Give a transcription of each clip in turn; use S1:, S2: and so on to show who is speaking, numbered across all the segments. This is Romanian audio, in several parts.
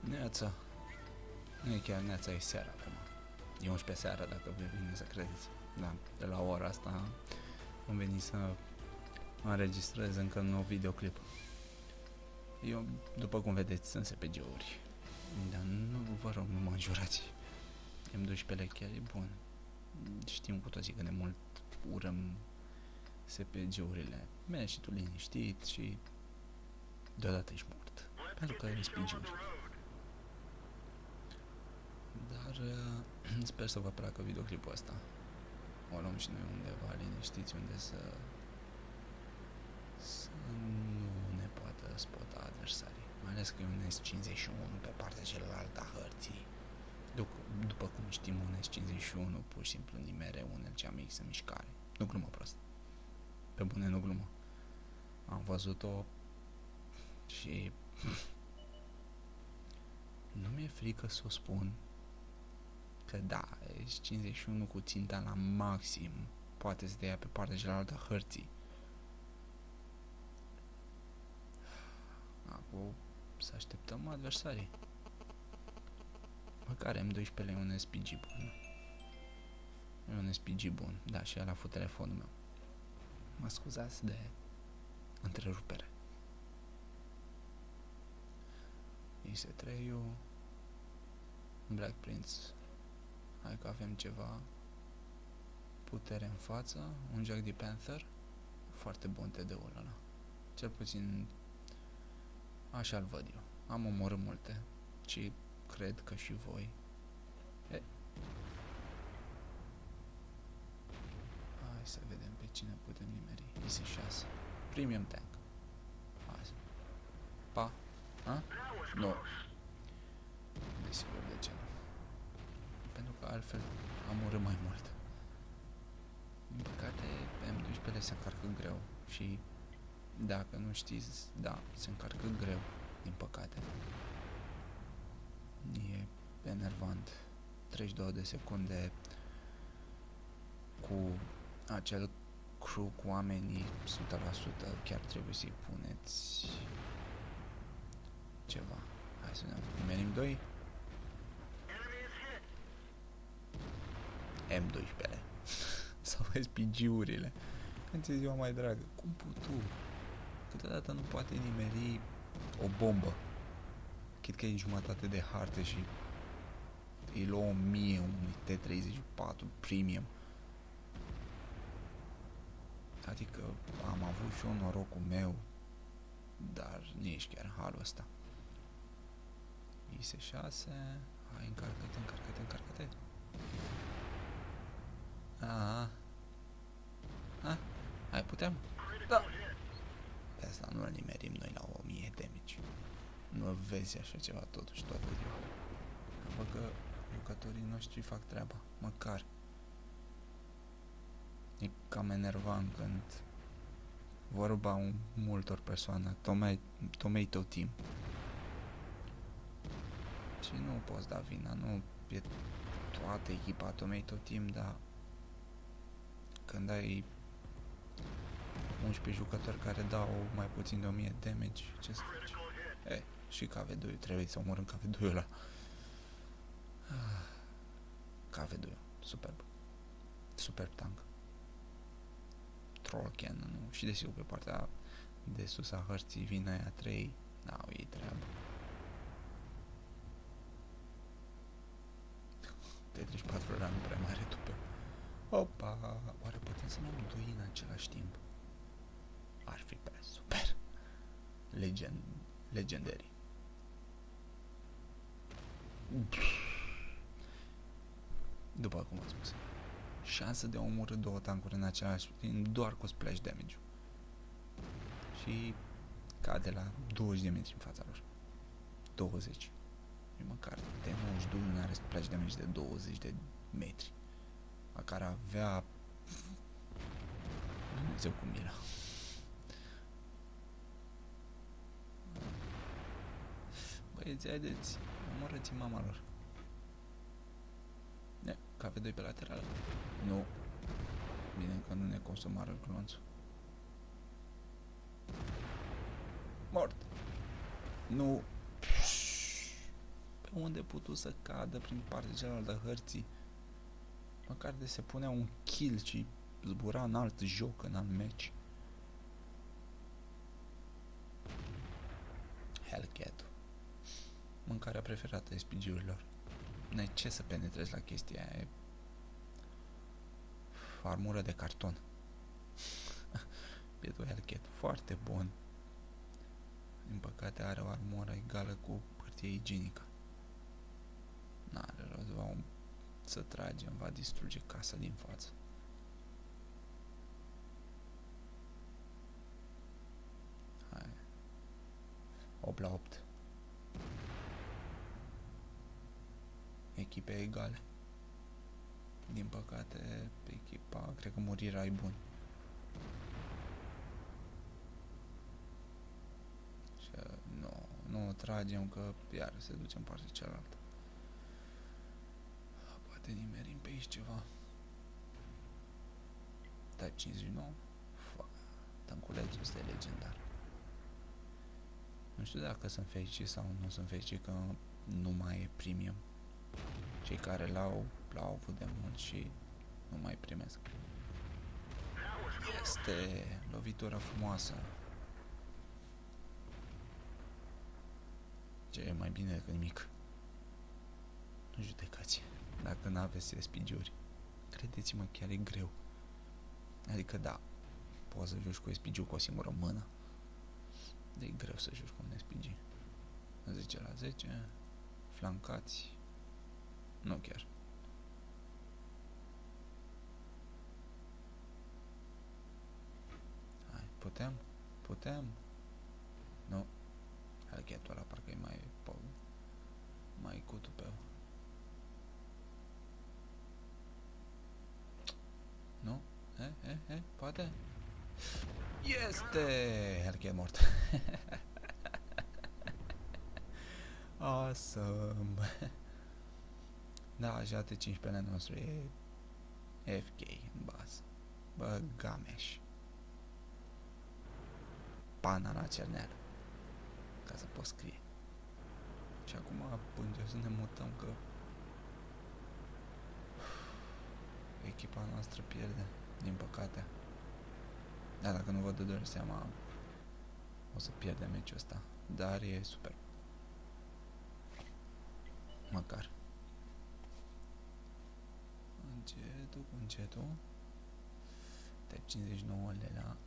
S1: Neața. Nu e chiar neața, e seara acum. E 11 seara, dacă vă vine să credeți. Da, de la ora asta am venit să înregistrez încă un nou videoclip. Eu, după cum vedeți, sunt SPG-uri. Dar nu, vă rog, nu mă înjurați. M12 chiar e bun. Știm cu toții că de mult urăm SPG-urile. Mergi și tu liniștit și deodată ești mort. Pentru că ești SPG-uri. Dar sper să vă placă videoclipul ăsta. O luăm și noi undeva liniștiți unde să nu ne poată spota adversarii. Mai ales că e un S51 pe partea cealaltă a hărții. După cum știm, un S51 pur și simplu nimere unul cea mic în mișcare. Nu glumă, prost. Pe bune, nu glumă. Am văzut-o și nu mi-e frică să o spun că da, S51 cu ținta la maxim poate să te ia pe partea cealaltă a hărții. Acum să așteptăm adversarii. Măcar M12 e un SPG bun. E un SPG bun. Da, și ăla a fost telefonul meu. Mă scuzați de întrerupere. IS-3-ul, Black Prince. Hai că avem ceva putere în față. Un Jack the Panther. Foarte bun TD-ul ăla. Cel puțin așa-l văd eu. Am omorât multe și cred că și voi. Hai să vedem pe cine putem nimeri. IS-6. Premium tank. Hai. Pa. Ha? Nu. Desigur, de ce nu? Pentru că altfel am urât mai mult. Din păcate, M12 se încarcă greu și dacă nu știți, da, se încarcă greu, din păcate. E enervant. 32 de secunde cu acel crew cu oamenii 100%, chiar trebuie să-i puneți ceva. Hai să ne menim 2. M12 sau SPG-urile. Când ți-e ziua mai dragă, cum putu? Câteodată nu poate nimeri o bombă. Chit că e jumătate de hartă și îi luă 1000 unui T-34 premium. Adică am avut și eu norocul meu, dar nici chiar în halul ăsta. IS-6, hai, încarcă-te. Hai, putem? Da! Pe asta nu-l nimerim noi la 1000 damage. Nu vezi așa ceva totuși toată ziua. Văd că jucătorii noștri fac treaba, măcar. E cam enervant când vorba multor persoane, Tomato Team. Și nu poți da vina, nu e toată echipa Tomato Team, dar când ai 11 jucători care dau mai puțin de 1000 damage, ce să faci? Și KV2, trebuie să omorâm KV2-ul ăla. KV2, superb. Superb tank. Troll cannon, și desigur pe partea de sus a hărții vin aia 3, n-au ei treabă. T-34 ăla nu prea mai are tupe. Opa, oare putem să ne-am doi în același timp? Ar fi prea super. Legendary. După cum am spus, șansă de a omorî două tancuri în același timp doar cu splash damage. Și cade la 20 de metri în fața lor. 20. Și măcar T-92 nu are splash damage de 20 de metri. La care avea Dumnezeu cu mila. Băieți, haideți, omorâți mama lor. KV2 pe lateral. Nu. Bine că nu ne consumară glonțul. Mort. Nu. unde putu să cadă prin partea cealaltă hărții. Măcar de se punea un kill și zbura în alt joc, în alt meci. Hellcat. Mâncarea preferată a SPG-urilor. N-ai ce să penetrezi la chestia aia. E armură de carton. Bietul Hellcat. Foarte bun. Din păcate are o armură egală cu hârtie igienică. N-are rost, să tragem, va distruge casa din față. Hai. 8 la 8. Echipe egale. Din păcate, echipa, cred că murirea e bun. Și nu tragem, că iar se duce în partea cealaltă. Poate nimerim pe aici ceva. Type 59. Tânculețul este legendar. Nu știu dacă sunt fericit sau nu sunt fericit că nu mai e premium. Cei care l-au avut de mult și nu mai primesc. Este lovitura frumoasă. Ce e mai bine decât nimic. Nu judecați. Dacă n-aveți SPG-uri, credeți-mă, chiar e greu. Adică da, poți să joci cu SPG-ul cu o singură mână. Dar e greu să joci cu un SPG. 10 la 10, flancați. Nu chiar. Hai, putem. Nu. Hellcat-ul ăla parcă e mai cu tupeu. Nu? Poate? Este! Hellcat mort. Awesome. Da, jate 15-lea nostru e FK în bază. Bă, Gameș. Pana la cerneală. Ca să pot scrie. Și acum pânge să ne mutăm că echipa noastră pierde, din păcate. Dar dacă nu vă dă doar seama, o să pierdem meciul ăsta. Dar e super. Măcar. Încetul cu încetul. Type 59 la.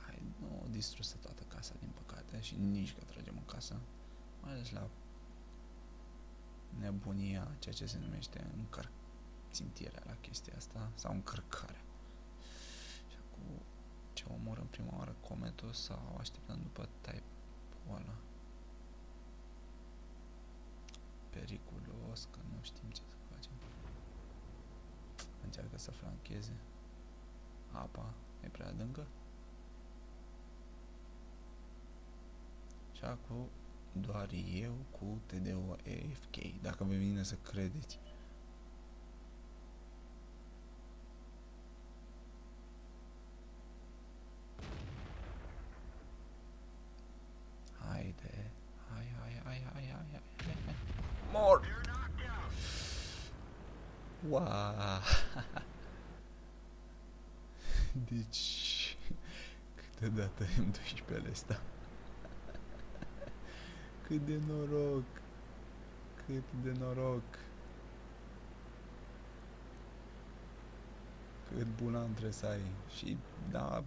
S1: Hai, nu distrusă toată casa, din păcate. Și nici că tragem în casă. Mai ales la nebunia, ceea ce se numește țintirea la chestia asta. Sau încărcarea. Și acum ce omorăm prima oară, Cometul sau așteptăm după type-ul ăla? Periculos, că nu știm ce să facem. Încearcă să flancheze. Apa e prea adâncă. Și acum doar eu cu TDO AFK, dacă vă vine să credeți. Haide. Hai. Mor! Wow! Deci, câteodată M12-le ăsta. Cât de noroc! Cât bulan trebuie să ai. Și da,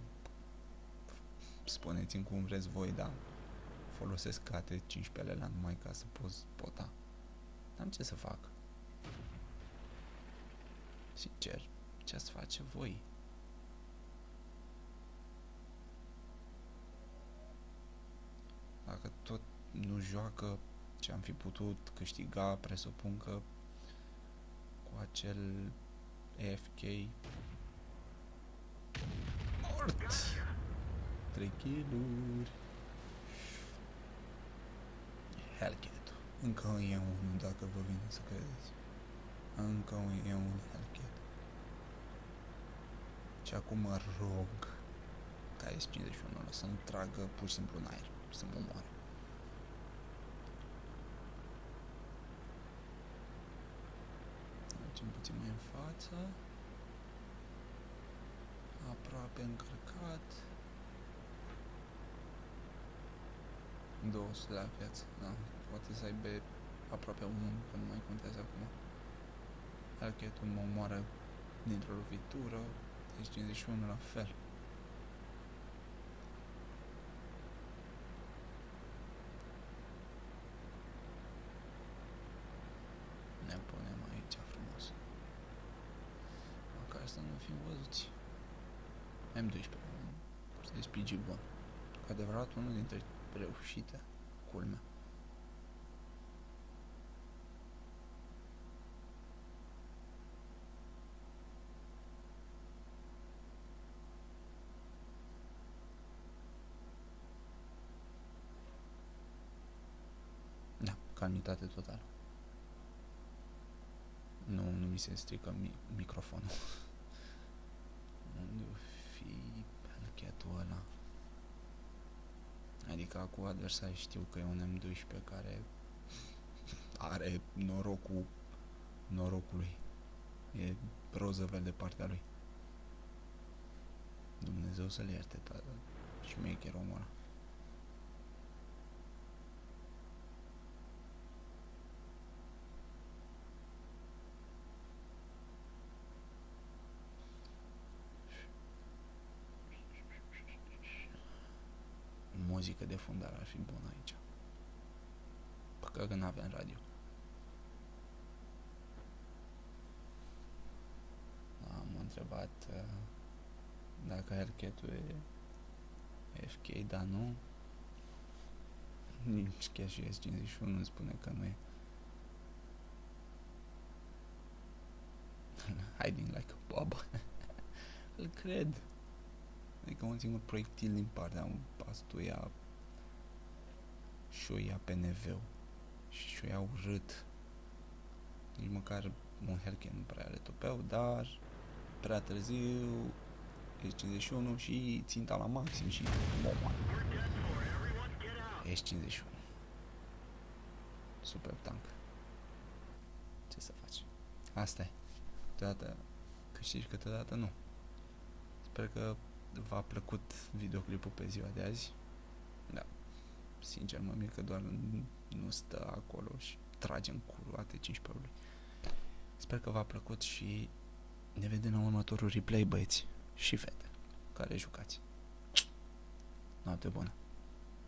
S1: spuneți-mi cum vreți voi, da, folosesc cate 15-lea la numai ca să poți pota. N-am ce să fac. Sincer, ce ați face voi? Dacă tot nu joacă ce am fi putut câștiga, presupun că cu acel AFK mort! 3 kill-uri. Hellcat. Încă e unul, dacă vă vine să credeți. Încă e un Hellcat. Și acum mă rog ca S51 să nu tragă pur și simplu în aer, să mă omoare. viață. Aproape încărcat. 200 la viață, da. Poate să aibă aproape un munc, că nu mai contează acum. Hellcat-ul mă omoară dintr-o lovitură. Deci 51 la fel. Ne punem aici frumos. Măcar să nu fim văzuți. M12. SPG bun. Cu adevărat unul dintre reușite. Culmea. Da, calmitate totală. Nu mi se strică microfonul. Unde o fi Hellcat-ul ăla? Adică cu adversari știu că e un M12 care are norocului. E rozăvel de partea lui. Dumnezeu să-l ierte toată șmecherul omul ăla. Muzică de fundal ar fi bună aici. Păcat că n-avem radio. Am întrebat dacă Hellcat-ul e FK, dar nu. Nici chiar și S51 îmi spune că nu e. Hiding like a bob. Îl cred. Adică un singur proiectil din partea astuia șoia PNV-ul și șoia urât. Nici măcar un Hellcat nu prea le topeau, dar prea târziu S51 și ținta la maxim și bomba. S51 super tank. Ce să faci? Asta e. Câteodată câștigi, câteodată nu. Sper că v-a plăcut videoclipul pe ziua de azi. Da. Sincer mă mir că doar nu stă acolo și trage în curul toate 15 lui. Sper că v-a plăcut și ne vedem la următorul replay, băieți și fete care jucați. Noapte bună!